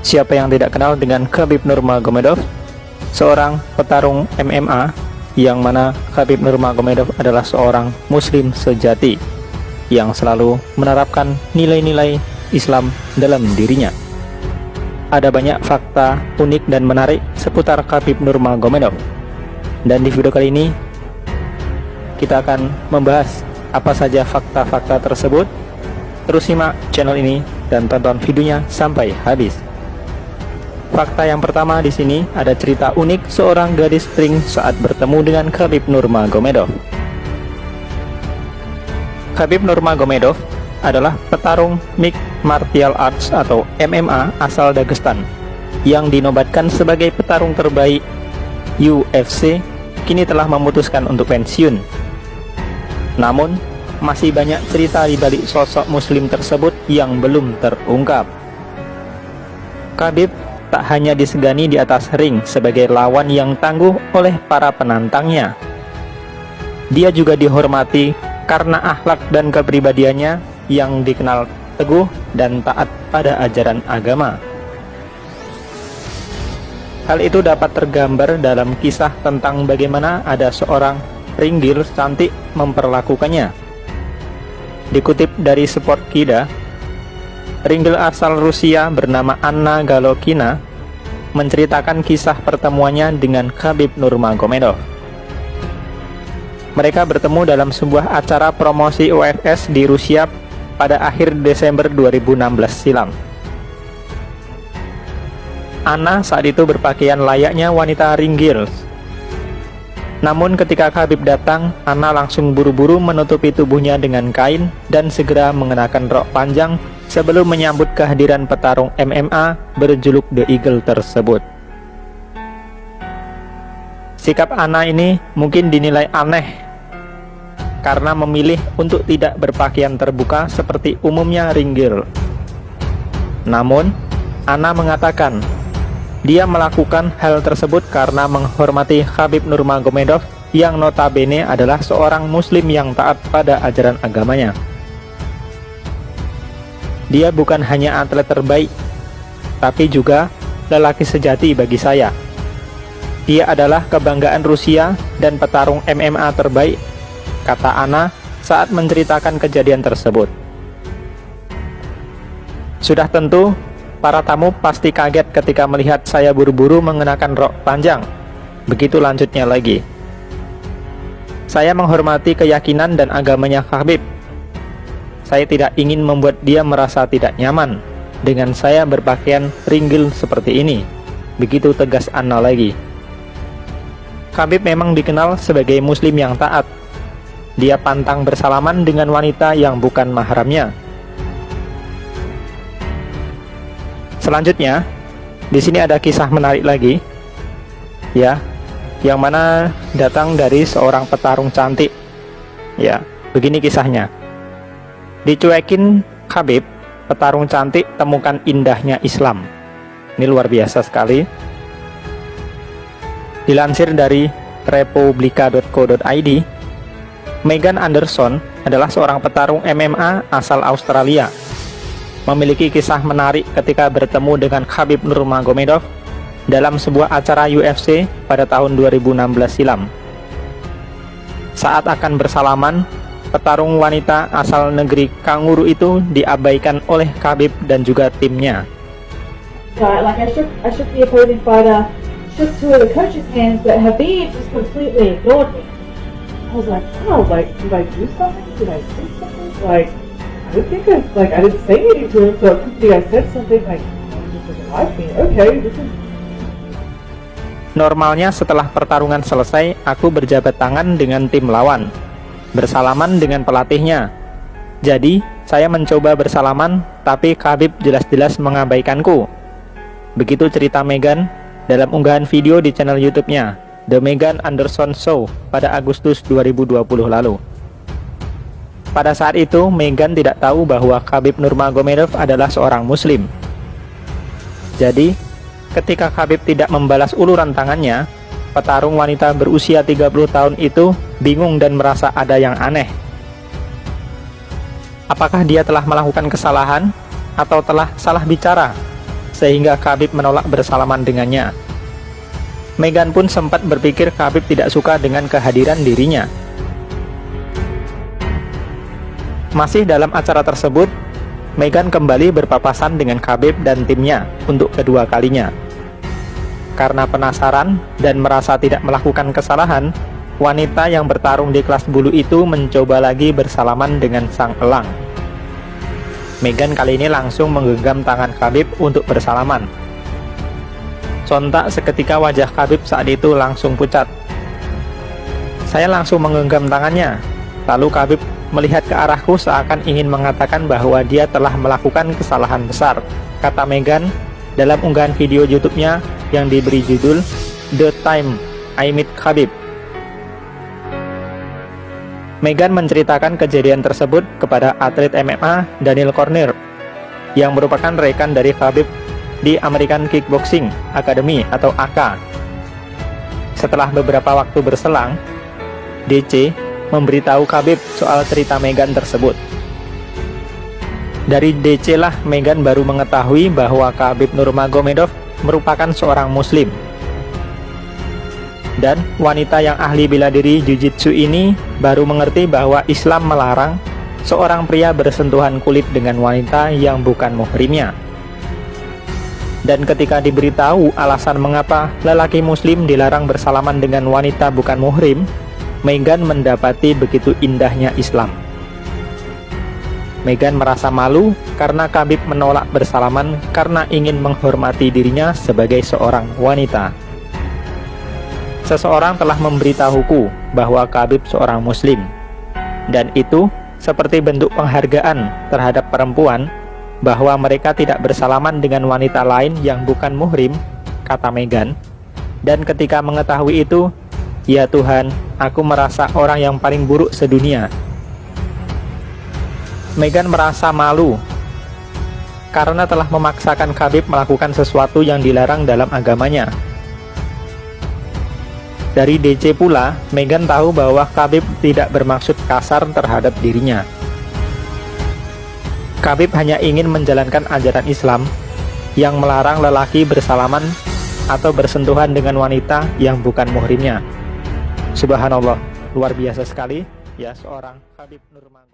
Siapa yang tidak kenal dengan Khabib Nurmagomedov, seorang petarung MMA yang mana Khabib Nurmagomedov adalah seorang muslim sejati yang selalu menerapkan nilai-nilai Islam dalam dirinya. Ada banyak fakta unik dan menarik seputar Khabib Nurmagomedov, dan di video kali ini kita akan membahas apa saja fakta-fakta tersebut. Terus simak channel ini dan tonton videonya sampai habis. Fakta yang pertama di sini ada cerita unik seorang gadis ring saat bertemu dengan Khabib Nurmagomedov. Khabib Nurmagomedov adalah petarung mixed martial arts atau MMA asal Dagestan yang dinobatkan sebagai petarung terbaik UFC, kini telah memutuskan untuk pensiun. Namun, masih banyak cerita di balik sosok muslim tersebut yang belum terungkap. Khabib tak hanya disegani di atas ring sebagai lawan yang tangguh oleh para penantangnya. Dia juga dihormati karena akhlak dan kepribadiannya yang dikenal teguh dan taat pada ajaran agama. Hal itu dapat tergambar dalam kisah tentang bagaimana ada seorang ringgir cantik memperlakukannya. Dikutip dari Sportkida, ringgir asal Rusia bernama Anna Galokina menceritakan kisah pertemuannya dengan Khabib Nurmagomedov. Mereka bertemu dalam sebuah acara promosi UFS di Rusia pada akhir Desember 2016 silam. Anna saat itu berpakaian layaknya wanita ringgir. Namun ketika Khabib datang, Anna langsung buru-buru menutupi tubuhnya dengan kain dan segera mengenakan rok panjang sebelum menyambut kehadiran petarung MMA berjuluk The Eagle tersebut. Sikap Anna ini mungkin dinilai aneh karena memilih untuk tidak berpakaian terbuka seperti umumnya ringgir. Namun, Anna mengatakan dia melakukan hal tersebut karena menghormati Khabib Nurmagomedov yang notabene adalah seorang muslim yang taat pada ajaran agamanya. Dia bukan hanya atlet terbaik, tapi juga lelaki sejati bagi saya. Dia adalah kebanggaan Rusia dan petarung MMA terbaik, kata Anna saat menceritakan kejadian tersebut. Sudah tentu, para tamu pasti kaget ketika melihat saya buru-buru mengenakan rok panjang. Begitu lanjutnya lagi. Saya menghormati keyakinan dan agamanya Khabib. Saya tidak ingin membuat dia merasa tidak nyaman dengan saya berpakaian ringgil seperti ini. Begitu tegas Anna lagi. Khabib memang dikenal sebagai muslim yang taat. Dia pantang bersalaman dengan wanita yang bukan mahramnya. Selanjutnya, di sini ada kisah menarik lagi, ya, yang mana datang dari seorang petarung cantik. Ya, begini kisahnya. Dicuekin Khabib, petarung cantik temukan indahnya Islam. Ini luar biasa sekali. Dilansir dari republika.co.id, Megan Anderson adalah seorang petarung MMA asal Australia. Memiliki kisah menarik ketika bertemu dengan Khabib Nurmagomedov dalam sebuah acara UFC pada tahun 2016 silam. Saat akan bersalaman, petarung wanita asal negeri kanguru itu diabaikan oleh Khabib dan juga timnya. So, like I shook the opposing fighter, shook two of the coach's hands, but Habib just completely ignored me. I was like, oh, like, did I do something? Did I say something? Like, I didn't say anything to him, so I think I said something, like, oh, just doesn't like me. Okay, this is... Normalnya setelah pertarungan selesai, aku berjabat tangan dengan tim lawan, bersalaman dengan pelatihnya. Jadi, saya mencoba bersalaman, tapi Khabib jelas-jelas mengabaikanku. Begitu cerita Megan dalam unggahan video di channel YouTube-nya, The Megan Anderson Show, pada Agustus 2020 lalu. Pada saat itu, Megan tidak tahu bahwa Khabib Nurmagomedov adalah seorang muslim. Jadi, ketika Khabib tidak membalas uluran tangannya, petarung wanita berusia 30 tahun itu bingung dan merasa ada yang aneh. Apakah dia telah melakukan kesalahan atau telah salah bicara sehingga Khabib menolak bersalaman dengannya. Meghan pun sempat berpikir Khabib tidak suka dengan kehadiran dirinya. Masih dalam acara tersebut, Meghan kembali berpapasan dengan Khabib dan timnya untuk kedua kalinya. Karena penasaran dan merasa tidak melakukan kesalahan, wanita yang bertarung di kelas bulu itu mencoba lagi bersalaman dengan sang elang. Meghan kali ini langsung menggenggam tangan Khabib untuk bersalaman. Sontak seketika wajah Khabib saat itu langsung pucat. Saya langsung menggenggam tangannya. Lalu Khabib melihat ke arahku seakan ingin mengatakan bahwa dia telah melakukan kesalahan besar, kata Meghan dalam unggahan video YouTube-nya yang diberi judul The Time I Meet Khabib. Meghan menceritakan kejadian tersebut kepada atlet MMA Daniel Cormier yang merupakan rekan dari Khabib di American Kickboxing Academy atau AK. Setelah beberapa waktu berselang, DC memberitahu Khabib soal cerita Meghan tersebut. Dari DC lah Meghan baru mengetahui bahwa Khabib Nurmagomedov merupakan seorang muslim. Dan wanita yang ahli bela diri jiu-jitsu ini baru mengerti bahwa Islam melarang seorang pria bersentuhan kulit dengan wanita yang bukan muhrimnya. Dan ketika diberitahu alasan mengapa lelaki muslim dilarang bersalaman dengan wanita bukan muhrim, Meghan mendapati begitu indahnya Islam. Meghan merasa malu karena Khabib menolak bersalaman karena ingin menghormati dirinya sebagai seorang wanita. Seseorang telah memberitahuku bahwa Khabib seorang muslim, dan itu seperti bentuk penghargaan terhadap perempuan bahwa mereka tidak bersalaman dengan wanita lain yang bukan muhrim, kata Meghan. Dan ketika mengetahui itu, ya Tuhan, aku merasa orang yang paling buruk sedunia. Meghan merasa malu karena telah memaksakan Khabib melakukan sesuatu yang dilarang dalam agamanya. Dari DC pula, Meghan tahu bahwa Khabib tidak bermaksud kasar terhadap dirinya. Khabib hanya ingin menjalankan ajaran Islam yang melarang lelaki bersalaman atau bersentuhan dengan wanita yang bukan muhrimnya. Subhanallah, luar biasa sekali ya seorang Khabib Nurmagomedov.